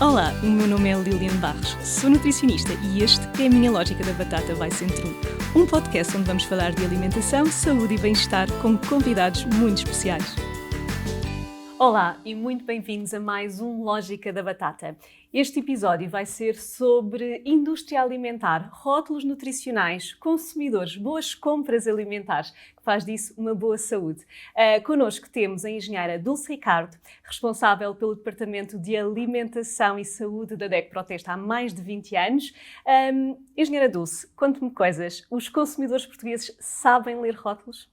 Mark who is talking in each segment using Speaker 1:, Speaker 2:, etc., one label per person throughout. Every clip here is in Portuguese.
Speaker 1: Olá, o meu nome é Lilian Barros, sou nutricionista e este é a minha Lógica da Batata vai ser um podcast onde vamos falar de alimentação, saúde e bem-estar com convidados muito especiais. Olá e muito bem-vindos a mais um Lógica da Batata. Este episódio vai ser sobre indústria alimentar, rótulos nutricionais, consumidores, boas compras alimentares, que faz disso uma boa saúde. Connosco temos a engenheira Dulce Ricardo, responsável pelo Departamento de Alimentação e Saúde da DEC Proteste há mais de 20 anos. Engenheira Dulce, conte-me coisas. Os consumidores portugueses sabem ler rótulos?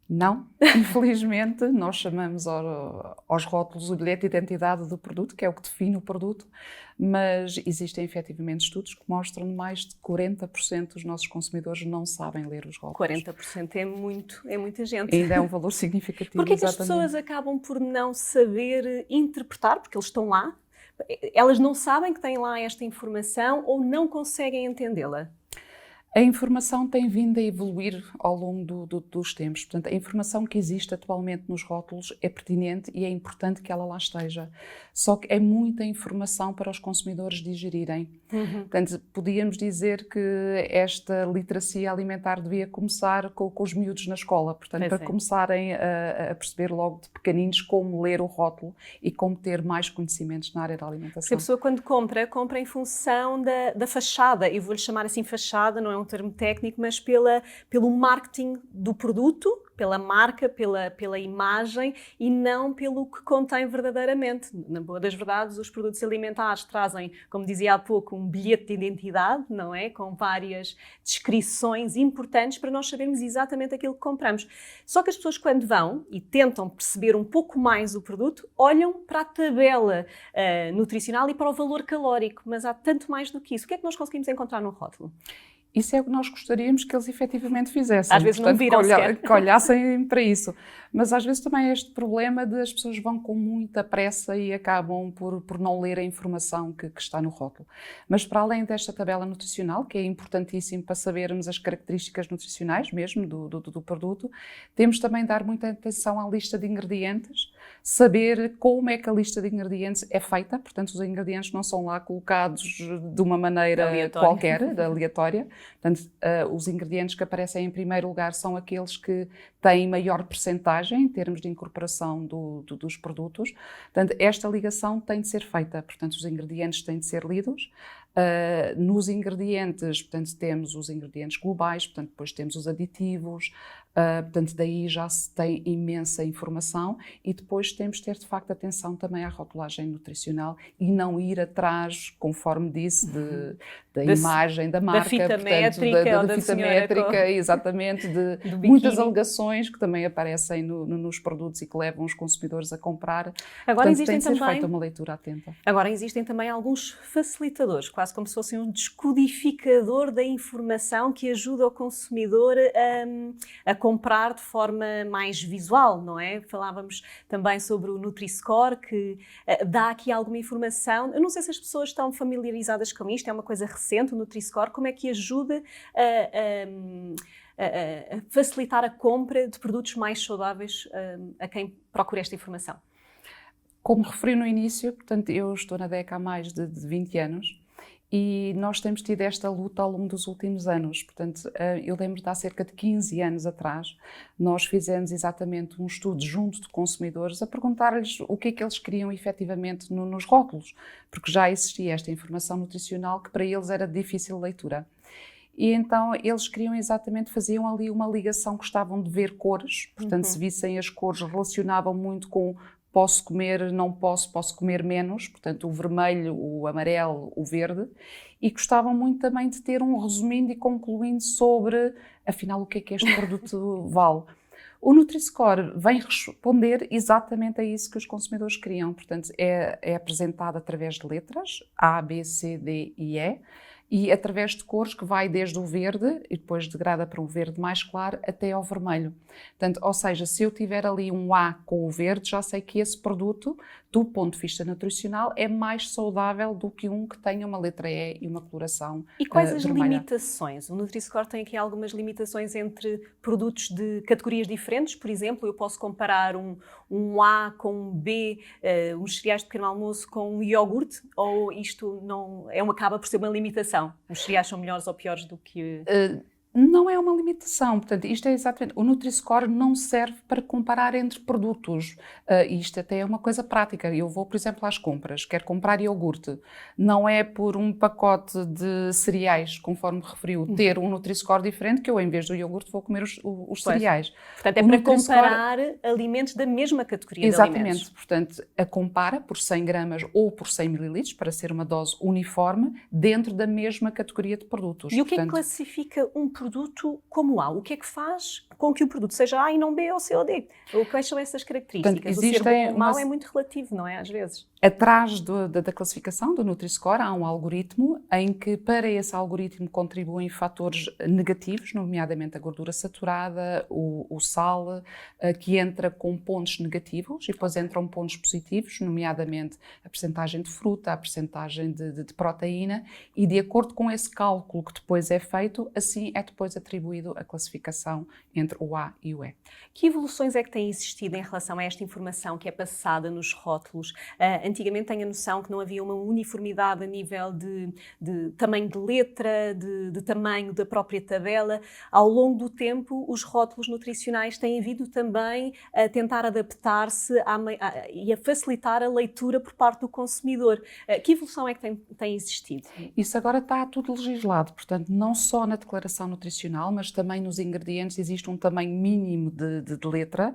Speaker 2: Não, infelizmente nós chamamos aos rótulos o bilhete de identidade do produto, que é o que define o produto, mas existem efetivamente estudos que mostram que mais de 40% dos nossos consumidores não sabem ler os rótulos.
Speaker 1: 40% é muita gente.
Speaker 2: Ainda é um valor significativo.
Speaker 1: Porquê que as pessoas acabam por não saber interpretar, porque eles estão lá, elas não sabem que têm lá esta informação ou não conseguem entendê-la?
Speaker 2: A informação tem vindo a evoluir ao longo dos tempos. Portanto, a informação que existe atualmente nos rótulos é pertinente e é importante que ela lá esteja. Só que é muita informação para os consumidores digerirem. Portanto, podíamos dizer que esta literacia alimentar devia começar com os miúdos na escola. Portanto, para começarem a perceber logo de pequeninos como ler o rótulo e como ter mais conhecimentos na área da alimentação.
Speaker 1: Porque a pessoa quando compra em função da fachada. Eu vou-lhe chamar assim fachada, não é um termo técnico, mas pelo marketing do produto, pela marca, pela imagem e não pelo que contém verdadeiramente. Na boa das verdades, os produtos alimentares trazem, como dizia há pouco, um bilhete de identidade, não é? Com várias descrições importantes para nós sabermos exatamente aquilo que compramos. Só que as pessoas quando vão e tentam perceber um pouco mais o produto, olham para a tabela nutricional e para o valor calórico, mas há tanto mais do que isso. O que é que nós conseguimos encontrar no rótulo?
Speaker 2: Isso é o que nós gostaríamos que eles efetivamente fizessem.
Speaker 1: Às vezes não viram sequer.
Speaker 2: Que olhassem para isso. Mas às vezes também é este problema de as pessoas vão com muita pressa e acabam por não ler a informação que está no rótulo. Mas para além desta tabela nutricional, que é importantíssimo para sabermos as características nutricionais mesmo do produto, temos também de dar muita atenção à lista de ingredientes, saber como é que a lista de ingredientes é feita. Portanto, os ingredientes não são lá colocados de uma maneira qualquer, aleatória. Portanto, os ingredientes que aparecem em primeiro lugar são aqueles que têm maior percentagem em termos de incorporação dos produtos. Portanto, esta ligação tem de ser feita. Portanto, os ingredientes têm de ser lidos. Nos ingredientes, portanto, temos os ingredientes globais, portanto, depois temos os aditivos, portanto, daí já se tem imensa informação e depois temos de ter, de facto, atenção também à rotulagem nutricional e não ir atrás, conforme disse, da imagem da marca,
Speaker 1: da fita
Speaker 2: portanto,
Speaker 1: métrica,
Speaker 2: da fita métrica, exatamente, de muitas alegações que também aparecem nos produtos e que levam os consumidores a comprar.
Speaker 1: Agora,
Speaker 2: portanto, tem de ser feita uma leitura atenta.
Speaker 1: Agora existem também alguns facilitadores, quase como se fosse um descodificador da informação que ajuda o consumidor a comprar de forma mais visual, não é? Falávamos também sobre o Nutri-Score, que dá aqui alguma informação. Eu não sei se as pessoas estão familiarizadas com isto, é uma coisa recente, o Nutri-Score, como é que ajuda a facilitar a compra de produtos mais saudáveis a quem procura esta informação?
Speaker 2: Como referi no início, portanto, eu estou na DEC há mais de 20 anos e nós temos tido esta luta ao longo dos últimos anos. Portanto, eu lembro de há cerca de 15 anos atrás, nós fizemos exatamente um estudo junto de consumidores a perguntar-lhes o que é que eles queriam efetivamente nos rótulos, porque já existia esta informação nutricional que para eles era de difícil leitura. E então eles queriam exatamente, faziam ali uma ligação, gostavam de ver cores, portanto se vissem as cores relacionavam muito com posso comer, não posso, posso comer menos, portanto o vermelho, o amarelo, o verde, e gostavam muito também de ter um resumindo e concluindo sobre, afinal, o que é este produto vale. O Nutri-Score vem responder exatamente a isso que os consumidores queriam, portanto é apresentado através de letras, A, B, C, D e E, e através de cores que vai desde o verde e depois degrada para um verde mais claro até ao vermelho. Portanto, ou seja, se eu tiver ali um A com o verde, já sei que esse produto do ponto de vista nutricional, é mais saudável do que um que tenha uma letra E e uma coloração
Speaker 1: E quais as
Speaker 2: vermelha.
Speaker 1: limitações? O Nutri-Score tem aqui algumas limitações entre produtos de categorias diferentes. Por exemplo, eu posso comparar um A com um B, uns cereais de pequeno almoço com um iogurte, ou isto não acaba por ser uma limitação? Os cereais são melhores ou piores do que...
Speaker 2: Não é uma limitação, portanto, isto é exatamente, o Nutri-Score não serve para comparar entre produtos, isto até é uma coisa prática. Eu vou, por exemplo, às compras, quero comprar iogurte, não é por um pacote de cereais, conforme referiu, ter um Nutri-Score diferente, que eu, em vez do iogurte, vou comer os cereais.
Speaker 1: Portanto, é para comparar alimentos da mesma categoria de alimentos.
Speaker 2: Exatamente, portanto, a compara por 100 gramas ou por 100 mililitros, para ser uma dose uniforme, dentro da mesma categoria de produtos.
Speaker 1: E o que é que classifica um produto como A? O que é que faz com que o produto seja A e não B ou C ou D? Quais são essas características?
Speaker 2: Portanto,
Speaker 1: o ser bom ou mau é muito relativo, não é? Às vezes.
Speaker 2: Atrás da classificação do Nutri-Score há um algoritmo em que, para esse algoritmo, contribuem fatores negativos, nomeadamente a gordura saturada, o sal, que entra com pontos negativos, e depois entram pontos positivos, nomeadamente a percentagem de fruta, a percentagem de proteína, e de acordo com esse cálculo que depois é feito, assim é depois atribuído a classificação entre o A e o E.
Speaker 1: Que evoluções é que têm existido em relação a esta informação que é passada nos rótulos? Antigamente tenho a noção que não havia uma uniformidade a nível de tamanho de letra, de tamanho da própria tabela. Ao longo do tempo, os rótulos nutricionais têm vindo também a tentar adaptar-se e a facilitar a leitura por parte do consumidor. Que evolução é que tem existido?
Speaker 2: Isso agora está tudo legislado, portanto, não só na declaração nutricional, mas também nos ingredientes existe um tamanho mínimo de letra.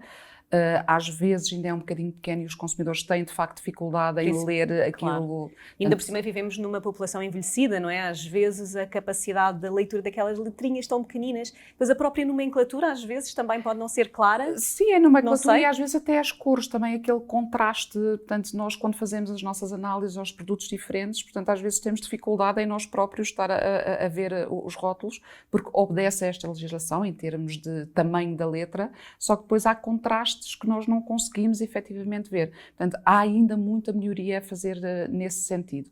Speaker 2: Às vezes ainda é um bocadinho pequeno e os consumidores têm de facto dificuldade em ler aquilo.
Speaker 1: Claro. Ainda por cima vivemos numa população envelhecida, não é? Às vezes a capacidade da leitura daquelas letrinhas tão pequeninas, mas a própria nomenclatura às vezes também pode não ser clara.
Speaker 2: Sim, é nomenclatura e às vezes até as cores, também aquele contraste. Portanto, nós quando fazemos as nossas análises aos produtos diferentes, portanto às vezes temos dificuldade em nós próprios estar a ver os rótulos, porque obedece a esta legislação em termos de tamanho da letra, só que depois há contrastes que nós não conseguimos efetivamente ver. Portanto, há ainda muita melhoria a fazer nesse sentido.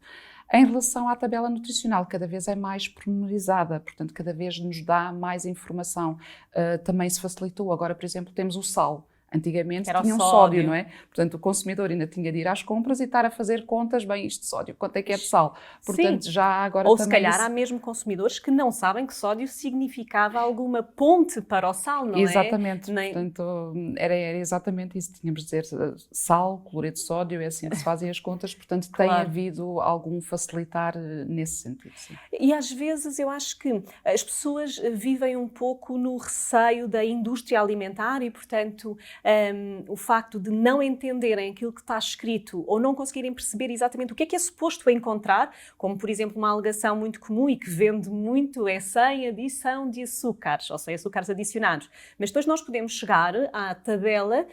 Speaker 2: Em relação à tabela nutricional, cada vez é mais pormenorizada, portanto, cada vez nos dá mais informação. Também se facilitou. Agora, por exemplo, temos o sal. Antigamente tinha um sódio, não é? Portanto, o consumidor ainda tinha de ir às compras e estar a fazer contas, bem, isto de sódio, quanto é que é de sal? Portanto,
Speaker 1: sim.
Speaker 2: Já agora
Speaker 1: ou
Speaker 2: também...
Speaker 1: se calhar há mesmo consumidores que não sabem que sódio significava alguma ponte para o sal, não
Speaker 2: exatamente.
Speaker 1: é?
Speaker 2: Portanto, era exatamente isso. Tínhamos de dizer sal, cloreto de sódio, é assim que se fazem as contas, portanto, claro. Tem havido algum facilitar nesse sentido, sim.
Speaker 1: E às vezes eu acho que as pessoas vivem um pouco no receio da indústria alimentar e, portanto, o facto de não entenderem aquilo que está escrito ou não conseguirem perceber exatamente o que é suposto encontrar, como por exemplo uma alegação muito comum e que vende muito é sem adição de açúcares, ou sem açúcares adicionados. Mas depois nós podemos chegar à tabela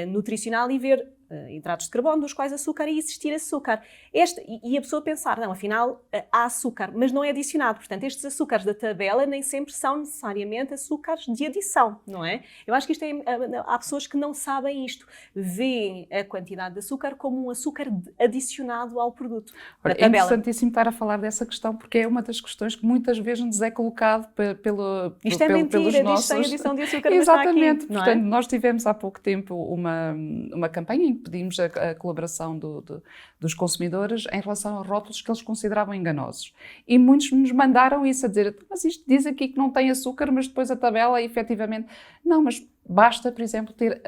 Speaker 1: nutricional e ver hidratos de carbono, dos quais açúcar e existir açúcar. E a pessoa pensar, não, afinal há açúcar, mas não é adicionado. Portanto, estes açúcares da tabela nem sempre são necessariamente açúcares de adição, não é? Eu acho que há pessoas que não sabem isto. Veem a quantidade de açúcar como um açúcar adicionado ao produto.
Speaker 2: Ora, é interessantíssimo estar a falar dessa questão, porque é uma das questões que muitas vezes nos é colocado
Speaker 1: isto é mentira,
Speaker 2: pelos nossos...
Speaker 1: sem adição de açúcar.
Speaker 2: Exatamente,
Speaker 1: aqui,
Speaker 2: portanto, nós tivemos há pouco tempo uma campanha em que pedimos a colaboração dos consumidores em relação a rótulos que eles consideravam enganosos. E muitos nos mandaram isso a dizer, mas isto diz aqui que não tem açúcar, mas depois a tabela efetivamente... Não, mas basta, por exemplo, ter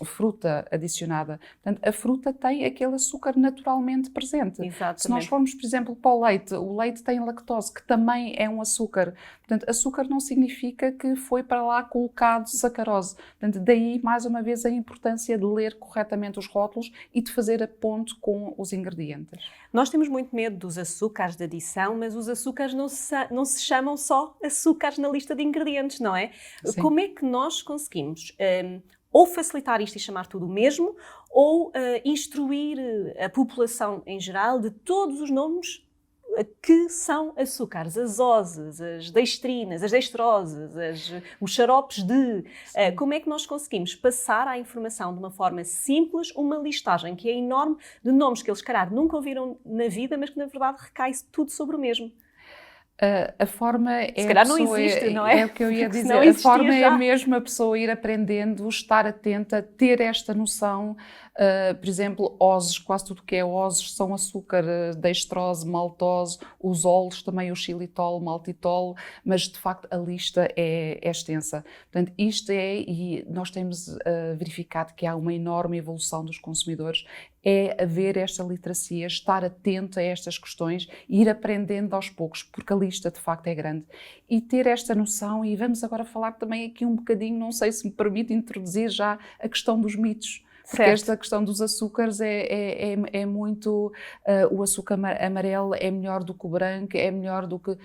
Speaker 2: fruta adicionada. Portanto, a fruta tem aquele açúcar naturalmente presente.
Speaker 1: Exatamente.
Speaker 2: Se nós formos, por exemplo, para o leite tem lactose, que também é um açúcar. Portanto, açúcar não significa que foi para lá colocado sacarose. Portanto, daí, mais uma vez, a importância de ler corretamente os rótulos e de fazer a ponte com os ingredientes.
Speaker 1: Nós temos muito medo dos açúcares de adição, mas os açúcares não se chamam só açúcares na lista de ingredientes, não é? Sim. Como é que nós conseguimos ou facilitar isto e chamar tudo o mesmo, ou instruir a população em geral de todos os nomes que são açúcares, as ozes, as dextrinas, as dextroses, os xaropes de... como é que nós conseguimos passar à informação de uma forma simples uma listagem que é enorme de nomes que eles, se calhar, nunca ouviram na vida, mas que, na verdade, recai tudo sobre o mesmo?
Speaker 2: A forma é
Speaker 1: se calhar não existe, não é?
Speaker 2: É o que eu ia dizer. A forma é mesmo a pessoa ir aprendendo, estar atenta, ter esta noção. Por exemplo, ozes, quase tudo que é ozes são açúcar, dextrose, maltose, os olos também, o xilitol, maltitol, mas de facto a lista é extensa. Portanto, isto e nós temos verificado que há uma enorme evolução dos consumidores, é haver esta literacia, estar atento a estas questões e ir aprendendo aos poucos, porque a lista de facto é grande. E ter esta noção, e vamos agora falar também aqui um bocadinho, não sei se me permite introduzir já a questão dos mitos. Porque esta questão dos açúcares é muito... o açúcar amarelo é melhor do que o branco, é melhor do que...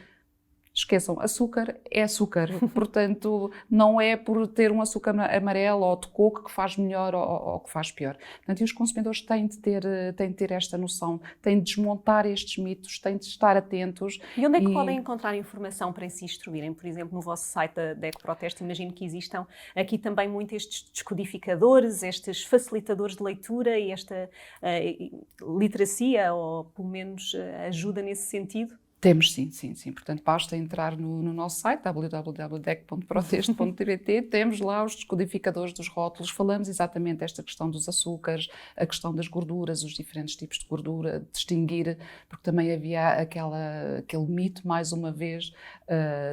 Speaker 2: Esqueçam, açúcar é açúcar, portanto não é por ter um açúcar amarelo ou de coco que faz melhor ou que faz pior. Portanto, e os consumidores têm de ter esta noção, têm de desmontar estes mitos, têm de estar atentos.
Speaker 1: E onde é que podem encontrar informação para se instruírem? Por exemplo, no vosso site da Ecoproteste, imagino que existam aqui também muito estes descodificadores, estes facilitadores de leitura e esta literacia, ou pelo menos ajuda nesse sentido?
Speaker 2: Temos, sim. Portanto, basta entrar no nosso site, www.dec.proteste.pt, temos lá os descodificadores dos rótulos, falamos exatamente esta questão dos açúcares, a questão das gorduras, os diferentes tipos de gordura, distinguir, porque também havia aquele mito, mais uma vez,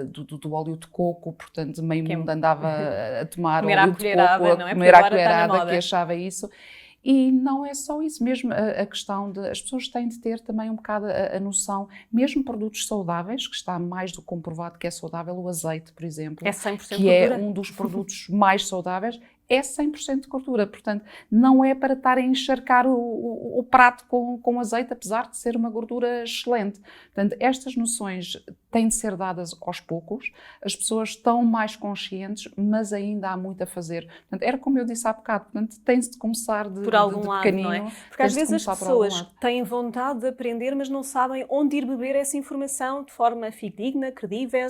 Speaker 2: do óleo de coco, portanto, meio mundo andava a tomar óleo de coco, a comer à colherada, que achava isso. E não é só isso, mesmo a questão de... As pessoas têm de ter também um bocado a noção, mesmo produtos saudáveis, que está mais do que comprovado que é saudável, o azeite, por exemplo,
Speaker 1: é 100%
Speaker 2: que é um dos produtos mais saudáveis, é 100% de gordura. Portanto, não é para estar a encharcar o prato com azeite, apesar de ser uma gordura excelente. Portanto, estas noções têm de ser dadas aos poucos, as pessoas estão mais conscientes, mas ainda há muito a fazer. Portanto, era como eu disse há bocado, portanto, tem-se de começar de pequenino.
Speaker 1: Não é? Porque às vezes as pessoas têm vontade de aprender, mas não sabem onde ir beber essa informação de forma fidedigna, credível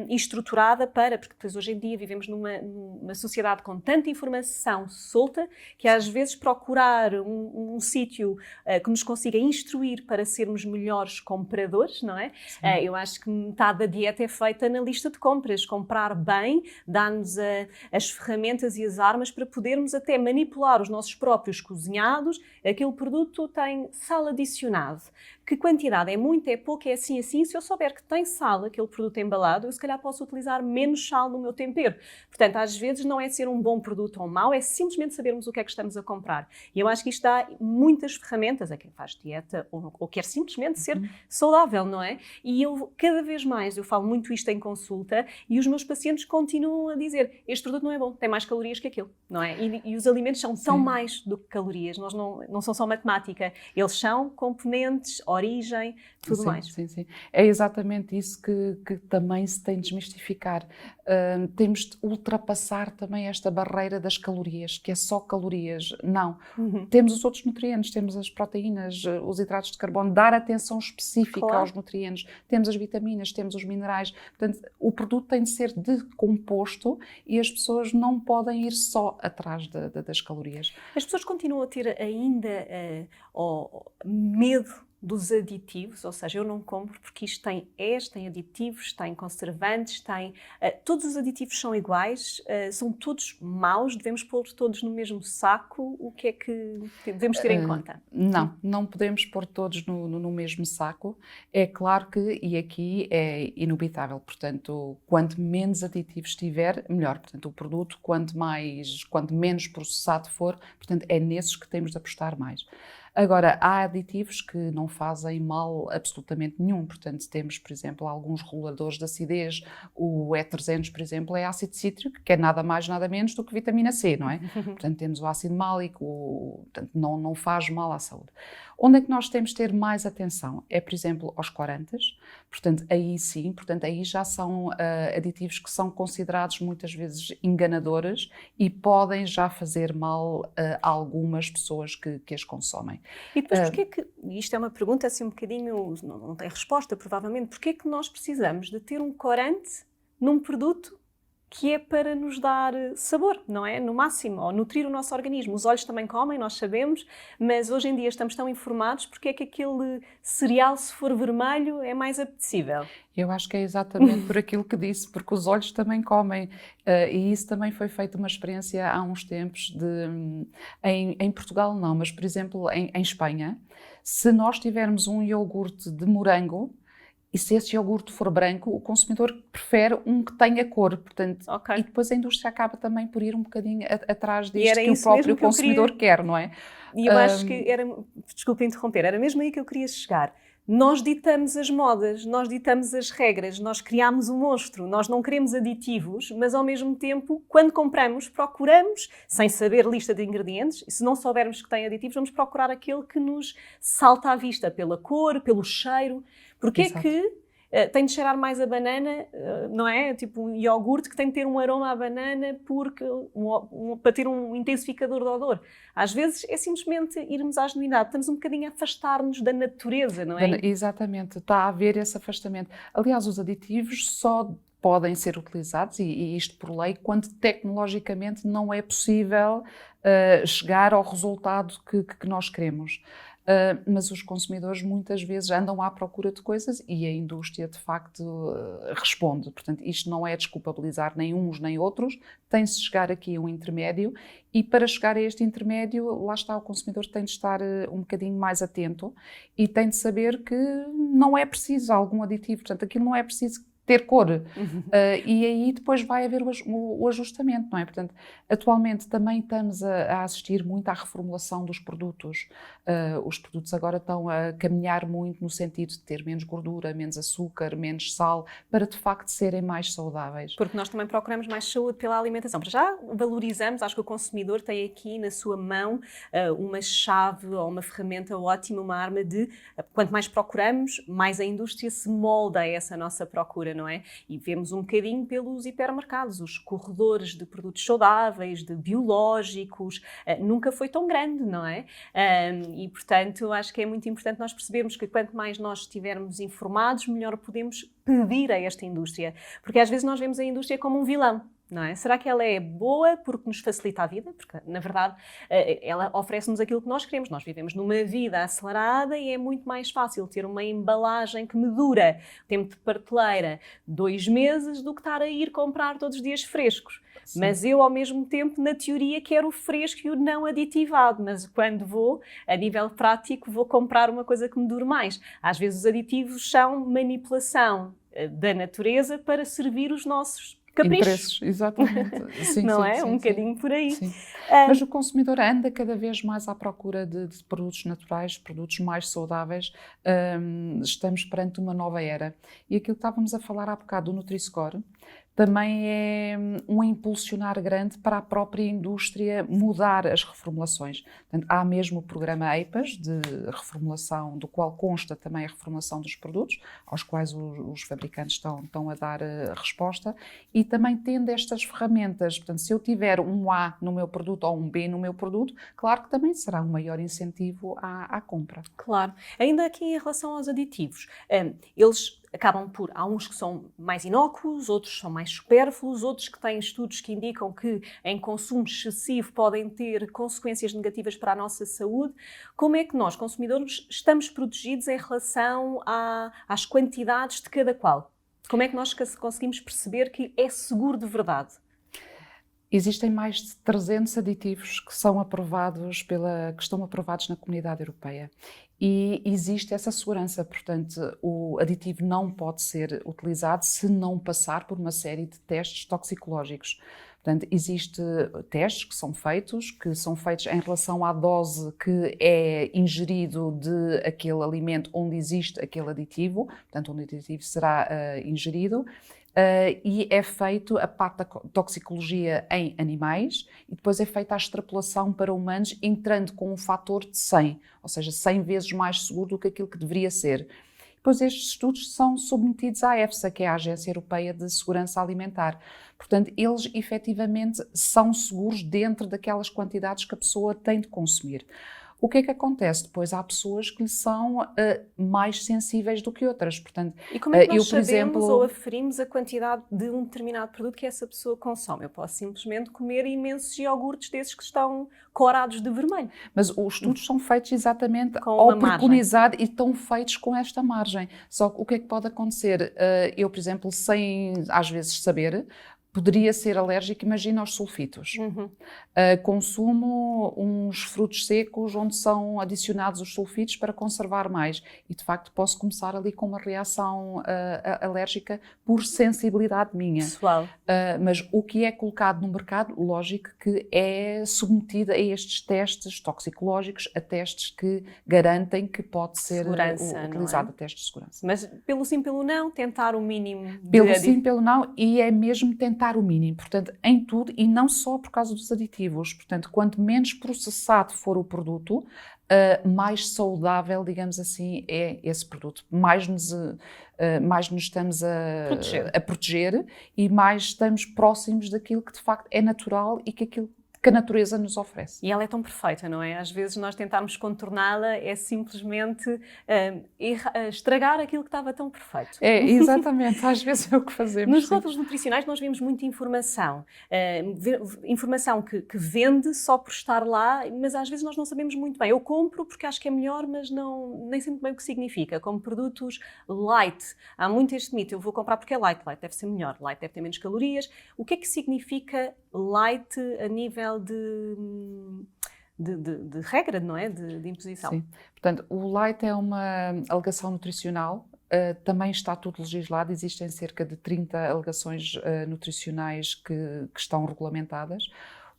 Speaker 1: e estruturada porque depois hoje em dia vivemos numa sociedade com tanta informação solta que às vezes procurar um sítio que nos consiga instruir para sermos melhores compradores, não é? Eu acho que metade da dieta é feita na lista de compras. Comprar bem dá-nos as ferramentas e as armas para podermos até manipular os nossos próprios cozinhados. Aquele produto tem sal adicionado. Que quantidade? É muito, é pouco, é assim, assim. Se eu souber que tem sal, aquele produto embalado, eu se calhar posso utilizar menos sal no meu tempero. Portanto, às vezes não é ser um bom produto ou mau, é simplesmente sabermos o que é que estamos a comprar. E eu acho que isto dá muitas ferramentas a quem faz dieta ou quer simplesmente ser saudável, não é? E eu, cada vez mais, eu falo muito isto em consulta e os meus pacientes continuam a dizer: este produto não é bom, tem mais calorias que aquilo, não é? E os alimentos são mais do que calorias, nós não são só matemática, eles são componentes, origem, tudo mais.
Speaker 2: Sim. É exatamente isso que também se tem de desmistificar. Temos de ultrapassar também esta barreira das calorias, que é só calorias. Não. Temos os outros nutrientes, temos as proteínas, os hidratos de carbono, dar atenção específica aos nutrientes. Temos as vitaminas, temos os minerais. Portanto, o produto tem de ser decomposto e as pessoas não podem ir só atrás das calorias.
Speaker 1: As pessoas continuam a ter ainda medo dos aditivos, ou seja, eu não compro porque isto tem aditivos, tem conservantes, todos os aditivos são iguais, são todos maus, devemos pôr todos no mesmo saco. O que é que devemos ter em conta?
Speaker 2: Não podemos pôr todos no mesmo saco. É claro que, e aqui é inevitável, portanto, quanto menos aditivos tiver, melhor. Portanto, o produto, quanto menos processado for, portanto, é nesses que temos de apostar mais. Agora, há aditivos que não fazem mal absolutamente nenhum. Portanto, temos, por exemplo, alguns reguladores de acidez. O E300, por exemplo, é ácido cítrico, que é nada mais, nada menos do que vitamina C, não é? Portanto, temos o ácido málico, portanto, não faz mal à saúde. Onde é que nós temos de ter mais atenção? É, por exemplo, aos corantes. Portanto, aí sim, aí já são aditivos que são considerados muitas vezes enganadores e podem já fazer mal a algumas pessoas que as consomem.
Speaker 1: E depois, porquê é que, isto é uma pergunta assim um bocadinho, não tem resposta provavelmente, porquê é que nós precisamos de ter um corante num produto que é para nos dar sabor, não é? No máximo, ou nutrir o nosso organismo. Os olhos também comem, nós sabemos, mas hoje em dia estamos tão informados, porque é que aquele cereal, se for vermelho, é mais apetecível?
Speaker 2: Eu acho que é exatamente por aquilo que disse, porque os olhos também comem, e isso também foi feita uma experiência há uns tempos, em Portugal não, mas por exemplo em Espanha, se nós tivermos um iogurte de morango, e se esse iogurte for branco, o consumidor prefere um que tenha cor, portanto,
Speaker 1: Ok.
Speaker 2: e depois a indústria acaba também por ir um bocadinho atrás disto
Speaker 1: era
Speaker 2: que o
Speaker 1: isso
Speaker 2: próprio
Speaker 1: mesmo que eu
Speaker 2: consumidor
Speaker 1: queria.
Speaker 2: quer, não é?
Speaker 1: E eu acho que era, desculpa interromper, era mesmo aí que eu queria chegar. Nós ditamos as modas, nós ditamos as regras, nós criamos o monstro, nós não queremos aditivos, mas ao mesmo tempo, quando compramos, procuramos, sem saber lista de ingredientes, e se não soubermos que tem aditivos, vamos procurar aquele que nos salta à vista, pela cor, pelo cheiro. Porque é
Speaker 2: Exato.
Speaker 1: que tem de cheirar mais a banana, não é? Tipo um iogurte que tem de ter um aroma à banana porque, para ter um intensificador de odor. Às vezes é simplesmente irmos à genuinidade, estamos um bocadinho a afastar-nos da natureza, não é?
Speaker 2: Exatamente, está a haver esse afastamento. Aliás, os aditivos só podem ser utilizados, e isto por lei, quando tecnologicamente não é possível chegar ao resultado que nós queremos. Mas os consumidores muitas vezes andam à procura de coisas e a indústria de facto responde. Portanto, isto não é desculpabilizar nem uns nem outros, tem-se de chegar aqui a um intermédio, e para chegar a este intermédio, lá está, o consumidor tem de estar um bocadinho mais atento e tem de saber que não é preciso algum aditivo, portanto, aquilo não é preciso ter cor. E aí depois vai haver o ajustamento, não é? Portanto, atualmente também estamos a assistir muito à reformulação dos produtos. Os produtos agora estão a caminhar muito no sentido de ter menos gordura, menos açúcar, menos sal, para de facto serem mais saudáveis.
Speaker 1: Porque nós também procuramos mais saúde pela alimentação. Para já valorizamos, acho que o consumidor tem aqui na sua mão uma chave ou uma ferramenta ótima, uma arma de quanto mais procuramos, mais a indústria se molda a essa nossa procura, não é? E vemos um bocadinho pelos hipermercados, os corredores de produtos saudáveis, de biológicos, nunca foi tão grande, não é? E portanto acho que é muito importante nós percebermos que quanto mais nós estivermos informados, melhor podemos pedir a esta indústria, porque às vezes nós vemos a indústria como um vilão. Não é? Será que ela é boa porque nos facilita a vida? Porque, na verdade, ela oferece-nos aquilo que nós queremos. Nós vivemos numa vida acelerada e é muito mais fácil ter uma embalagem que me dura tempo de prateleira 2 meses do que estar a ir comprar todos os dias frescos. Sim. Mas eu, ao mesmo tempo, na teoria, quero o fresco e o não aditivado. Mas quando vou, a nível prático, vou comprar uma coisa que me dure mais. Às vezes os aditivos são manipulação da natureza para servir os nossos caprichos.
Speaker 2: Exatamente. Sim,
Speaker 1: não
Speaker 2: sim,
Speaker 1: é?
Speaker 2: Sim,
Speaker 1: um bocadinho por aí.
Speaker 2: Mas o consumidor anda cada vez mais à procura de produtos naturais, produtos mais saudáveis. Estamos perante uma nova era. E aquilo que estávamos a falar há bocado do Nutri-Score também é um impulsionar grande para a própria indústria mudar as reformulações. Portanto, há mesmo o programa EIPAS de reformulação, do qual consta também a reformulação dos produtos, aos quais os fabricantes estão a dar resposta, e também tendo estas ferramentas. Portanto, se eu tiver um A no meu produto ou um B no meu produto, claro que também será um maior incentivo à compra.
Speaker 1: Claro. Ainda aqui em relação aos aditivos, eles acabam por, há uns que são mais inócuos, outros são mais supérfluos, outros que têm estudos que indicam que em consumo excessivo podem ter consequências negativas para a nossa saúde. Como é que nós, consumidores, estamos protegidos em relação às quantidades de cada qual? Como é que nós conseguimos perceber que é seguro de verdade?
Speaker 2: Existem mais de 300 aditivos que estão aprovados na Comunidade Europeia. E existe essa segurança, portanto, o aditivo não pode ser utilizado se não passar por uma série de testes toxicológicos. Portanto, existem testes que são feitos em relação à dose que é ingerido de aquele alimento onde existe aquele aditivo, portanto, onde o aditivo será ingerido. E é feito a parte da toxicologia em animais e depois é feita a extrapolação para humanos entrando com um fator de 100, ou seja, 100 vezes mais seguro do que aquilo que deveria ser. Depois estes estudos são submetidos à EFSA, que é a Agência Europeia de Segurança Alimentar. Portanto, eles efetivamente são seguros dentro daquelas quantidades que a pessoa tem de consumir. O que é que acontece? Depois há pessoas que lhe são mais sensíveis do que outras. Portanto,
Speaker 1: e como é que nós
Speaker 2: eu, por
Speaker 1: sabemos
Speaker 2: exemplo,
Speaker 1: ou aferimos a quantidade de um determinado produto que essa pessoa consome? Eu posso simplesmente comer imensos iogurtes desses que estão corados de vermelho.
Speaker 2: Mas os estudos são feitos exatamente
Speaker 1: Com
Speaker 2: ao
Speaker 1: uma margem.
Speaker 2: preconizado e estão feitos com esta margem. Só que o que é que pode acontecer? Eu, por exemplo, sem às vezes saber, poderia ser alérgico, imagina, aos sulfitos. Consumo uns frutos secos onde são adicionados os sulfitos para conservar mais. E, de facto, posso começar ali com uma reação alérgica por sensibilidade minha.
Speaker 1: Pessoal.
Speaker 2: Mas o que é colocado no mercado, lógico que é submetido a estes testes toxicológicos, a testes que garantem que pode ser utilizado, a testes de segurança.
Speaker 1: Mas pelo sim, pelo não, tentar o mínimo.
Speaker 2: Pelo sim, pelo não, e é mesmo tentar o mínimo, portanto, em tudo, e não só por causa dos aditivos. Portanto, quanto menos processado for o produto, mais saudável, digamos assim, é esse produto. Mais nos estamos a proteger e mais estamos próximos daquilo que de facto é natural e que a natureza nos oferece.
Speaker 1: E ela é tão perfeita, não é? Às vezes nós tentarmos contorná-la é simplesmente estragar aquilo que estava tão perfeito.
Speaker 2: É, exatamente. Às vezes é o que fazemos.
Speaker 1: Nos rótulos nutricionais nós vemos muita informação. Informação que vende só por estar lá, mas às vezes nós não sabemos muito bem. Eu compro porque acho que é melhor, mas nem sei muito bem o que significa. Como produtos light. Há muito este mito. Eu vou comprar porque é light. Light deve ser melhor. Light deve ter menos calorias. O que é que significa light a nível de regra, não é? De imposição.
Speaker 2: Sim. Portanto, o light é uma alegação nutricional, também está tudo legislado, existem cerca de 30 alegações nutricionais que estão regulamentadas.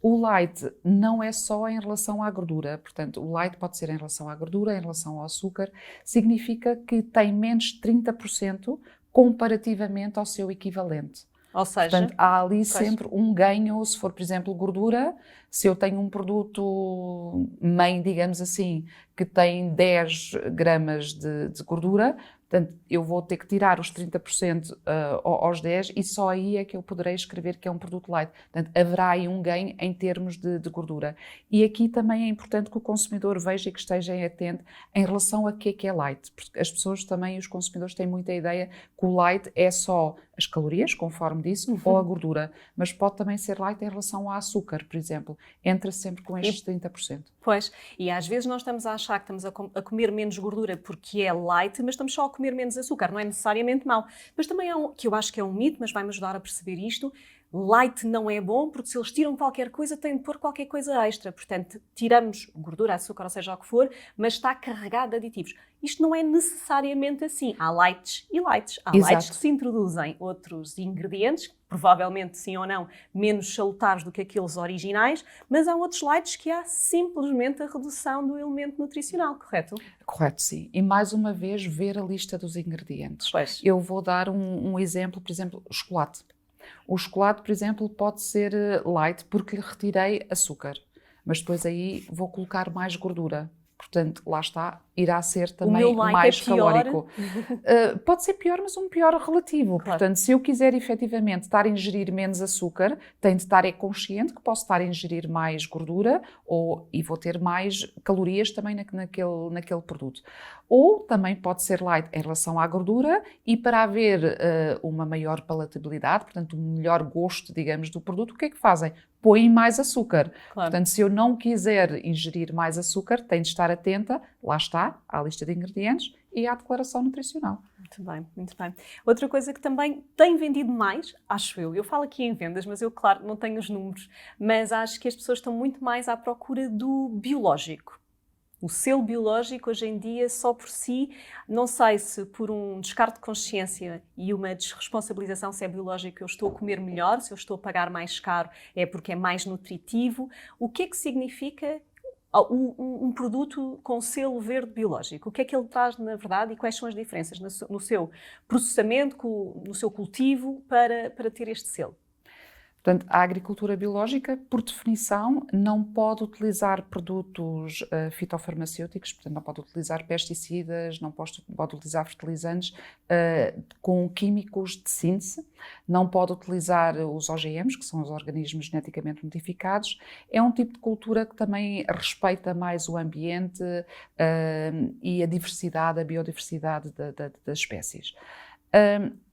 Speaker 2: O light não é só em relação à gordura, portanto, o light pode ser em relação à gordura, em relação ao açúcar, significa que tem menos 30% comparativamente ao seu equivalente.
Speaker 1: Ou seja,
Speaker 2: portanto, há ali sempre um ganho, se for, por exemplo, gordura, se eu tenho um produto mãe, digamos assim, que tem 10 gramas de gordura, portanto, eu vou ter que tirar os 30% aos 10 e só aí é que eu poderei escrever que é um produto light. Portanto, haverá aí um ganho em termos de gordura. E aqui também é importante que o consumidor veja e que esteja atento em relação a que é light, porque as pessoas também, os consumidores, têm muita ideia que o light é só as calorias, conforme disse, ou a gordura, mas pode também ser light em relação ao açúcar, por exemplo. Entra sempre com estes 30%.
Speaker 1: Pois, e às vezes nós estamos a achar que estamos a comer menos gordura porque é light, mas estamos só a comer menos açúcar, não é necessariamente mau. Mas também há que eu acho que é um mito, mas vai-me ajudar a perceber isto. Light não é bom, porque se eles tiram qualquer coisa, têm de pôr qualquer coisa extra. Portanto, tiramos gordura, açúcar, ou seja o que for, mas está carregado de aditivos. Isto não é necessariamente assim. Há lights e lights. Há lights que se introduzem outros ingredientes, provavelmente, sim ou não, menos salutares do que aqueles originais, mas há outros lights que há simplesmente a redução do elemento nutricional, correto?
Speaker 2: Correto, sim. E mais uma vez, ver a lista dos ingredientes.
Speaker 1: Pois.
Speaker 2: Eu vou dar um exemplo, por exemplo, o chocolate. O chocolate, por exemplo, pode ser light porque lhe retirei açúcar, mas depois aí vou colocar mais gordura. Portanto, lá está, irá ser também mais calórico. Pode ser pior, mas um pior relativo. Claro. Portanto, se eu quiser efetivamente estar a ingerir menos açúcar, tenho de estar consciente que posso estar a ingerir mais gordura e vou ter mais calorias também naquele produto. Ou também pode ser light em relação à gordura e para haver uma maior palatabilidade, portanto, um melhor gosto, digamos, do produto, o que é que fazem? Põem mais açúcar. Claro. Portanto, se eu não quiser ingerir mais açúcar, tenho de estar atenta, lá está, à lista de ingredientes e à declaração nutricional.
Speaker 1: Muito bem, muito bem. Outra coisa que também tem vendido mais, acho eu falo aqui em vendas, mas eu, claro, não tenho os números, mas acho que as pessoas estão muito mais à procura do biológico. O selo biológico, hoje em dia, só por si, não sei se por um descarte de consciência e uma desresponsabilização se é biológico, eu estou a comer melhor, se eu estou a pagar mais caro é porque é mais nutritivo. O que é que significa um produto com selo verde biológico? O que é que ele traz, na verdade, e quais são as diferenças no seu processamento, no seu cultivo, para ter este selo?
Speaker 2: Portanto, a agricultura biológica, por definição, não pode utilizar produtos fitofarmacêuticos, portanto, não pode utilizar pesticidas, não pode utilizar fertilizantes com químicos de síntese, não pode utilizar os OGMs, que são os organismos geneticamente modificados. É um tipo de cultura que também respeita mais o ambiente e a diversidade, a biodiversidade das espécies.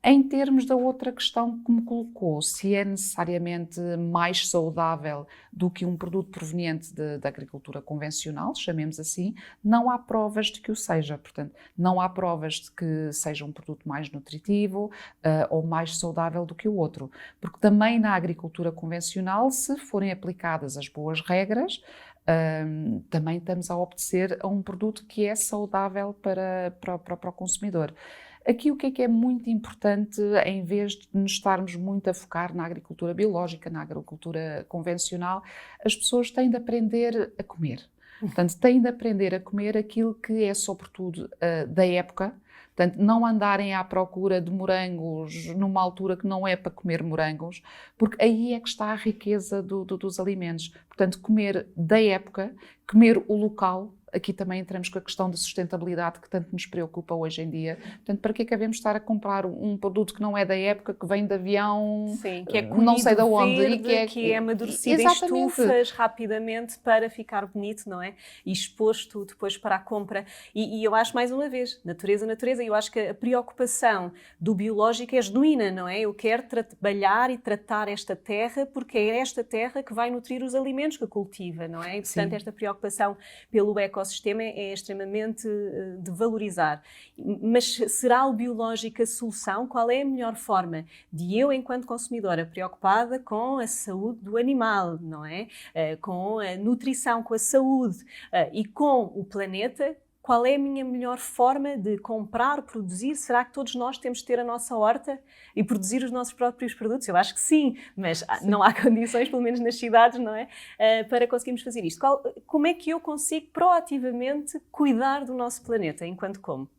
Speaker 2: Em termos da outra questão que me colocou, se é necessariamente mais saudável do que um produto proveniente da agricultura convencional, chamemos assim, não há provas de que o seja. Portanto, não há provas de que seja um produto mais nutritivo ou mais saudável do que o outro. Porque também na agricultura convencional, se forem aplicadas as boas regras, também estamos a obedecer a um produto que é saudável para o consumidor. Aqui o que é muito importante, em vez de nos estarmos muito a focar na agricultura biológica, na agricultura convencional, as pessoas têm de aprender a comer. Portanto, têm de aprender a comer aquilo que é sobretudo da época. Portanto, não andarem à procura de morangos numa altura que não é para comer morangos, porque aí é que está a riqueza dos alimentos. Portanto, comer da época, comer o local. Aqui também entramos com a questão da sustentabilidade que tanto nos preocupa hoje em dia. Portanto, para que é que devemos estar a comprar um produto que não é da época, que vem de avião,
Speaker 1: sim, que é
Speaker 2: não sei de onde,
Speaker 1: verde, que é amadurecido em estufas rapidamente para ficar bonito, não é? E exposto depois para a compra. E eu acho, mais uma vez, natureza, e eu acho que a preocupação do biológico é genuína, não é? Eu quero trabalhar e tratar esta terra porque é esta terra que vai nutrir os alimentos que cultiva, não é? E, portanto, sim, esta preocupação pelo ecossistema é extremamente de valorizar. Mas será o biológico a solução? Qual é a melhor forma de eu, enquanto consumidora, preocupada com a saúde do animal, não é? Com a nutrição, com a saúde e com o planeta, qual é a minha melhor forma de comprar, produzir? Será que todos nós temos de ter a nossa horta e produzir os nossos próprios produtos? Eu acho que sim, mas sim, não há condições, pelo menos nas cidades, não é? Para conseguirmos fazer isto. Como é que eu consigo proativamente cuidar do nosso planeta enquanto como?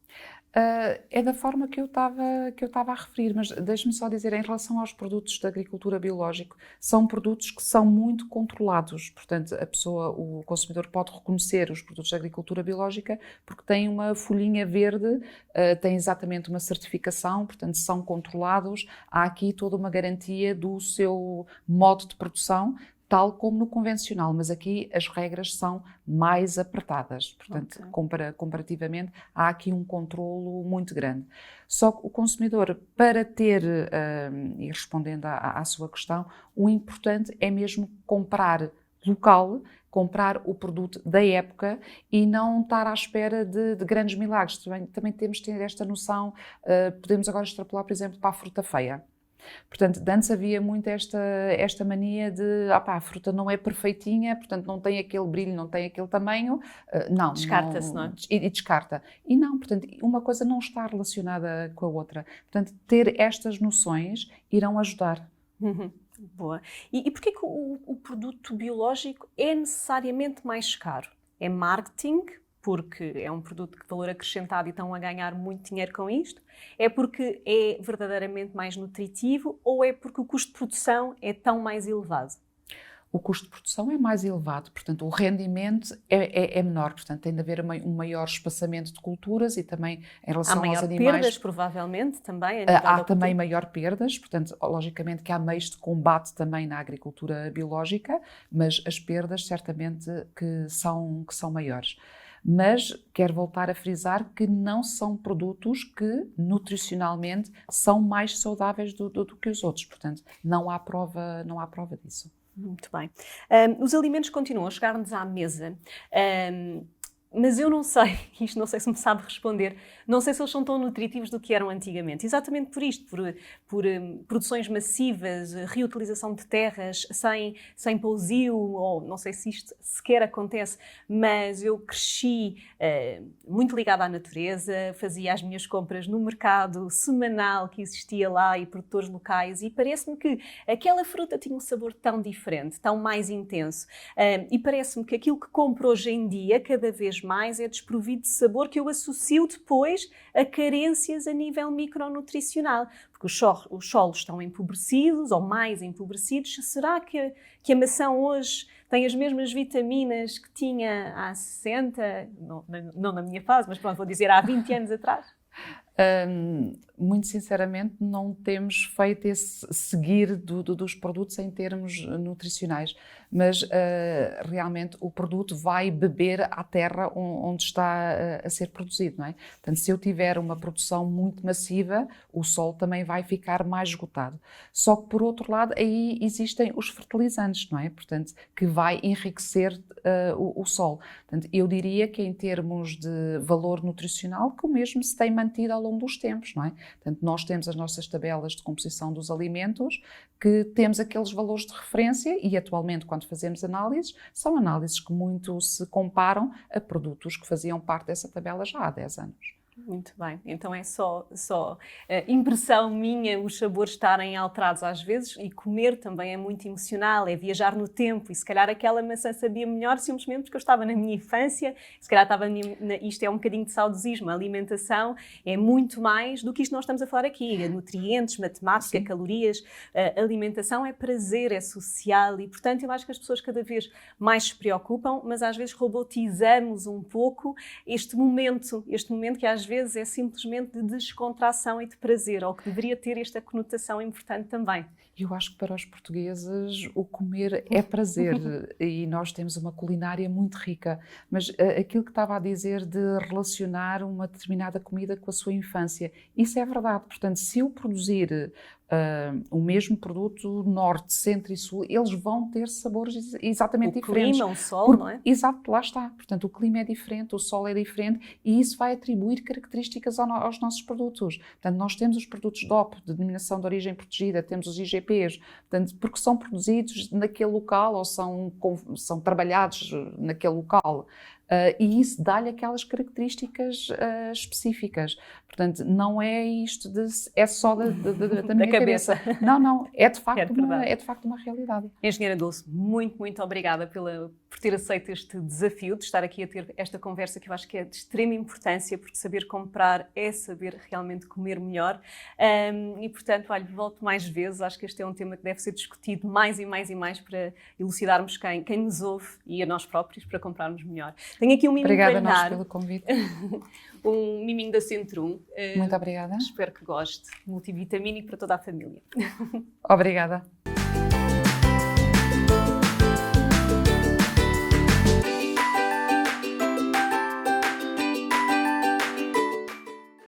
Speaker 2: É da forma que eu estava a referir, mas deixe-me só dizer, em relação aos produtos da agricultura biológica, são produtos que são muito controlados, portanto o consumidor pode reconhecer os produtos da agricultura biológica porque tem uma folhinha verde, tem exatamente uma certificação, portanto são controlados, há aqui toda uma garantia do seu modo de produção, tal como no convencional, mas aqui as regras são mais apertadas, portanto, comparativamente, há aqui um controlo muito grande. Só que o consumidor, para ter, e respondendo à sua questão, o importante é mesmo comprar local, comprar o produto da época e não estar à espera de grandes milagres. Também temos de ter esta noção, podemos agora extrapolar, por exemplo, para a fruta feia. Portanto, antes havia muito esta mania de a fruta não é perfeitinha, portanto não tem aquele brilho, não tem aquele tamanho, não.
Speaker 1: Descarta-se, não é?
Speaker 2: E descarta. E não, portanto, uma coisa não está relacionada com a outra. Portanto, ter estas noções irão ajudar.
Speaker 1: Boa. E porquê que o produto biológico é necessariamente mais caro? É marketing? Porque é um produto de valor acrescentado e estão a ganhar muito dinheiro com isto? É porque é verdadeiramente mais nutritivo ou é porque o custo de produção é tão mais elevado?
Speaker 2: O custo de produção é mais elevado, portanto o rendimento é menor, portanto tem de haver um maior espaçamento de culturas e também em relação aos animais... Há maior
Speaker 1: perdas, provavelmente, também?
Speaker 2: Há também maior perdas, portanto logicamente que há meios de combate também na agricultura biológica, mas as perdas certamente que são maiores. Mas quero voltar a frisar que não são produtos que nutricionalmente são mais saudáveis do que os outros, portanto não há prova disso.
Speaker 1: Muito bem. Os alimentos continuam a chegar-nos à mesa, mas eu não sei, isto não sei se me sabe responder, não sei se eles são tão nutritivos do que eram antigamente. Exatamente por isto, por produções massivas, reutilização de terras sem pousio, ou não sei se isto sequer acontece, mas eu cresci muito ligada à natureza, fazia as minhas compras no mercado semanal que existia lá e produtores locais e parece-me que aquela fruta tinha um sabor tão diferente, tão mais intenso e parece-me que aquilo que compro hoje em dia, cada vez mais é desprovido de sabor, que eu associo depois a carências a nível micronutricional, porque os solos estão empobrecidos ou mais empobrecidos. Será que a maçã hoje tem as mesmas vitaminas que tinha há 60, não na minha fase, mas pronto, vou dizer há 20 anos atrás?
Speaker 2: Muito sinceramente, não temos feito esse seguir dos produtos em termos nutricionais, mas realmente o produto vai beber à terra onde está a ser produzido, não é? Portanto, se eu tiver uma produção muito massiva, o solo também vai ficar mais esgotado. Só que, por outro lado, aí existem os fertilizantes, não é? Portanto, que vai enriquecer o solo. Portanto, eu diria que em termos de valor nutricional, que o mesmo se tem mantido ao longo dos tempos, não é? Portanto, nós temos as nossas tabelas de composição dos alimentos, que temos aqueles valores de referência e atualmente, quando fazemos análises, são análises que muito se comparam a produtos que faziam parte dessa tabela já há 10 anos.
Speaker 1: Muito bem, então é só impressão minha os sabores estarem alterados às vezes, e comer também é muito emocional, é viajar no tempo, e se calhar aquela maçã sabia melhor simplesmente porque eu estava na minha infância, se calhar estava isto é um bocadinho de saudosismo. A alimentação é muito mais do que isto que nós estamos a falar aqui, nutrientes, matemática, sim, calorias. A alimentação é prazer, é social, e portanto eu acho que as pessoas cada vez mais se preocupam, mas às vezes robotizamos um pouco este momento que às vezes é simplesmente de descontração e de prazer, ou que deveria ter esta conotação importante também.
Speaker 2: Eu acho que para os portugueses o comer é prazer e nós temos uma culinária muito rica, mas aquilo que estava a dizer de relacionar uma determinada comida com a sua infância, isso é verdade. Portanto, se eu produzir o mesmo produto norte, centro e sul, eles vão ter sabores exatamente diferentes.
Speaker 1: O clima, o sol, não é?
Speaker 2: Exato, lá está. Portanto, o clima é diferente, o sol é diferente e isso vai atribuir características aos nossos produtos. Portanto, nós temos os produtos DOP, de Denominação de Origem Protegida, temos os IGPs, portanto, porque são produzidos naquele local ou são trabalhados naquele local. E isso dá-lhe aquelas características específicas. Portanto, não é isto é só da minha cabeça. Não, é de facto uma realidade.
Speaker 1: Engenheira Dulce, muito, muito obrigada por ter aceito este desafio de estar aqui a ter esta conversa, que eu acho que é de extrema importância, porque saber comprar é saber realmente comer melhor. E, portanto, olha, volto mais vezes. Acho que este é um tema que deve ser discutido mais e mais e mais para elucidarmos quem nos ouve e a nós próprios para comprarmos melhor. Tenho aqui um miminho para lhe dar.
Speaker 2: Obrigada a nós pelo convite.
Speaker 1: Um miminho da Centrum.
Speaker 2: Muito obrigada.
Speaker 1: Espero que goste. Multivitamínico para toda a família.
Speaker 2: Obrigada.